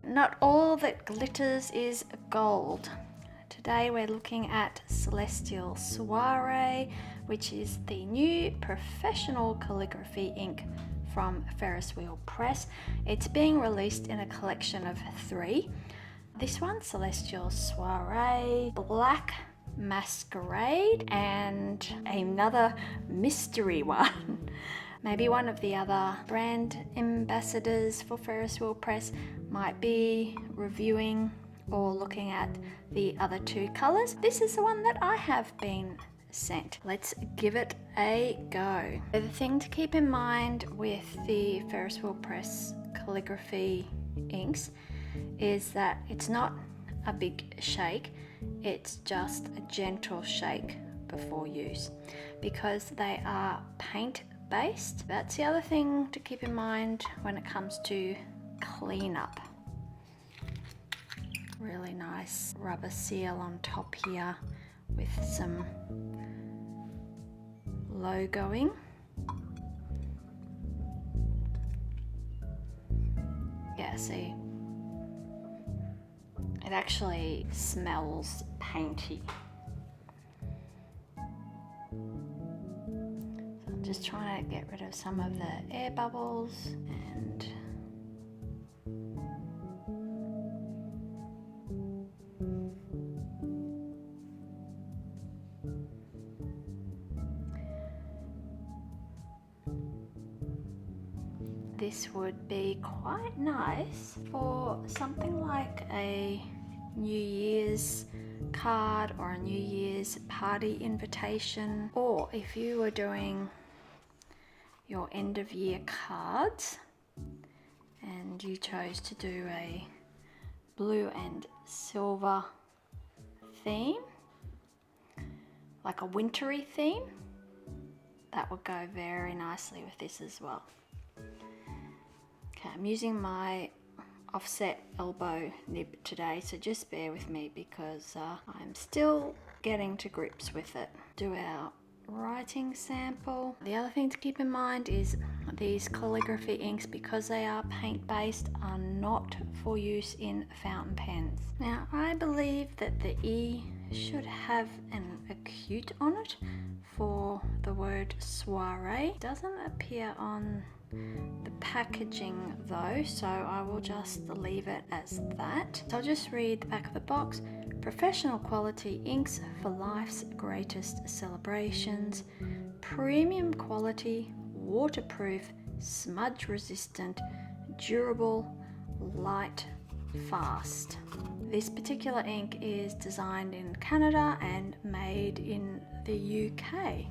Not all that glitters is gold. Today we're looking at Celestial Soiree, which is the new professional calligraphy ink from Ferris Wheel Press. It's being released in a collection of 3. This one, Celestial Soiree, Black Masquerade, and another mystery one. Maybe one of the other brand ambassadors for Ferris Wheel Press might be reviewing or looking at the other 2 colours. This is the one that I have been sent. Let's give it a go. The thing to keep in mind with the Ferris Wheel Press calligraphy inks is that it's not a big shake, it's just a gentle shake before use because they are paint based. That's the other thing to keep in mind when it comes to cleanup. Really nice rubber seal on top here with some logoing. Yeah, see, it actually smells painty. Just trying to get rid of some of the air bubbles and this would be quite nice for something like a New Year's card or a New Year's party invitation, or if you were doing your end of year cards and you chose to do a blue and silver theme, like a wintry theme, that would go very nicely with this as well. Okay, I'm using my offset elbow nib today, so just bear with me because I'm still getting to grips with it. Do our writing sample. The other thing to keep in mind is these calligraphy inks, because they are paint based, are not for use in fountain pens. Now I believe that the E should have an acute on it for the word soiree. It doesn't appear on the packaging though, so I will just leave it as that. So I'll just read the back of the box. Professional quality inks for life's greatest celebrations. Premium quality, waterproof, smudge resistant, durable, light, fast. This particular ink is designed in Canada and made in the UK.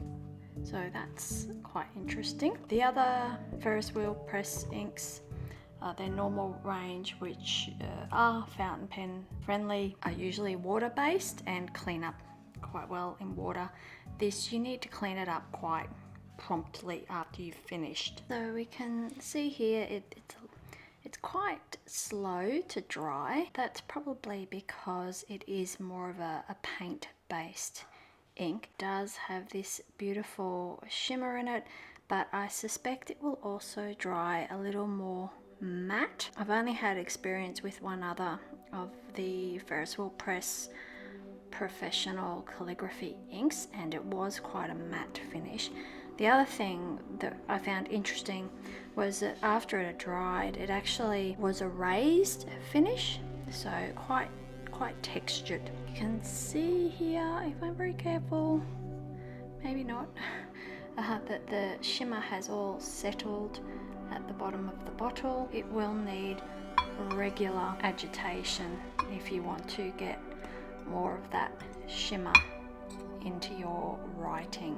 So that's quite interesting. The other Ferris Wheel Press inks, their normal range, which are fountain pen friendly, are usually water based and clean up quite well in water. This, you need to clean it up quite promptly after you've finished. So we can see here it's quite slow to dry. That's probably because it is more of a paint based ink. It does have this beautiful shimmer in it, but I suspect it will also dry a little more matte. I've only had experience with one other of the Ferris Wheel Press professional calligraphy inks, and it was quite a matte finish. The other thing that I found interesting was that after it had dried, it actually was a raised finish, so quite textured. You can see here, if I'm very careful, maybe not, that the shimmer has all settled at the bottom of the bottle. It will need regular agitation if you want to get more of that shimmer into your writing.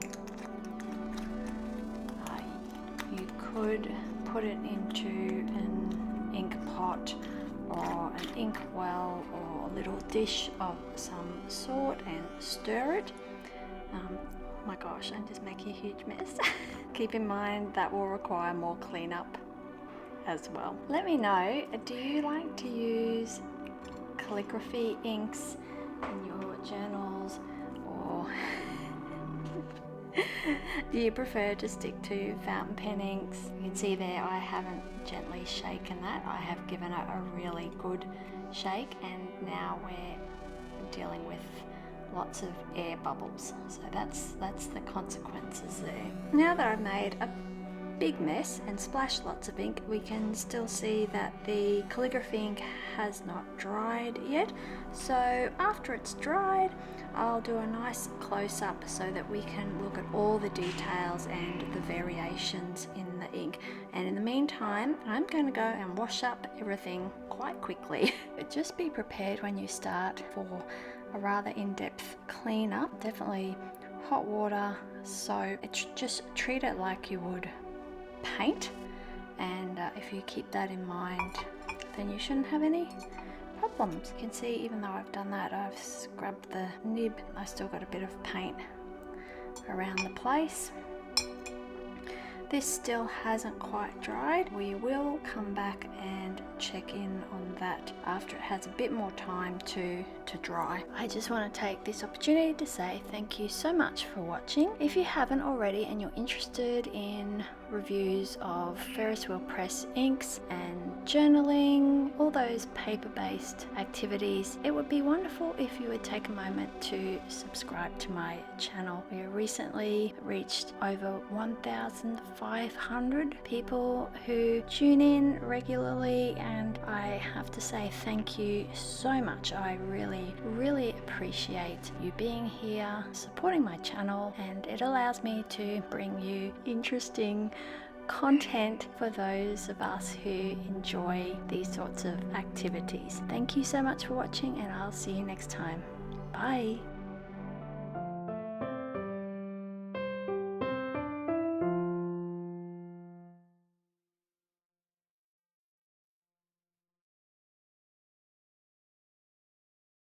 You could put it into an ink pot or an ink well or a little dish of some sort and stir it. My gosh, I'm just making a huge mess. Keep in mind that will require more cleanup as well. Let me know, do you like to use calligraphy inks in your journals, or Do you prefer to stick to fountain pen inks? You can see there I haven't gently shaken that. I have given it a really good shake, and now we're dealing with lots of air bubbles. So that's the consequences there. Now that I've made a big mess and splashed lots of ink, we can still see that the calligraphy ink has not dried yet. So after it's dried, I'll do a nice close-up so that we can look at all the details and the variations in the ink. And in the meantime, I'm going to go and wash up everything quite quickly. But just be prepared when you start for a rather in-depth cleanup. Definitely hot water, soap. Just treat it like you would paint, and if you keep that in mind, then you shouldn't have any problems. You can see, even though I've done that, I've scrubbed the nib. I still got a bit of paint around the place. This still hasn't quite dried. We will come back and check in on that after it has a bit more time to dry. I just want to take this opportunity to say thank you so much for watching. If you haven't already and you're interested in reviews of Ferris Wheel Press inks and journaling, all those paper-based activities, it would be wonderful if you would take a moment to subscribe to my channel. We recently reached over 1,500 people who tune in regularly, and I have to say thank you so much. I really appreciate you being here, supporting my channel, and it allows me to bring you interesting content for those of us who enjoy these sorts of activities. Thank you so much for watching, and I'll see you next time. Bye.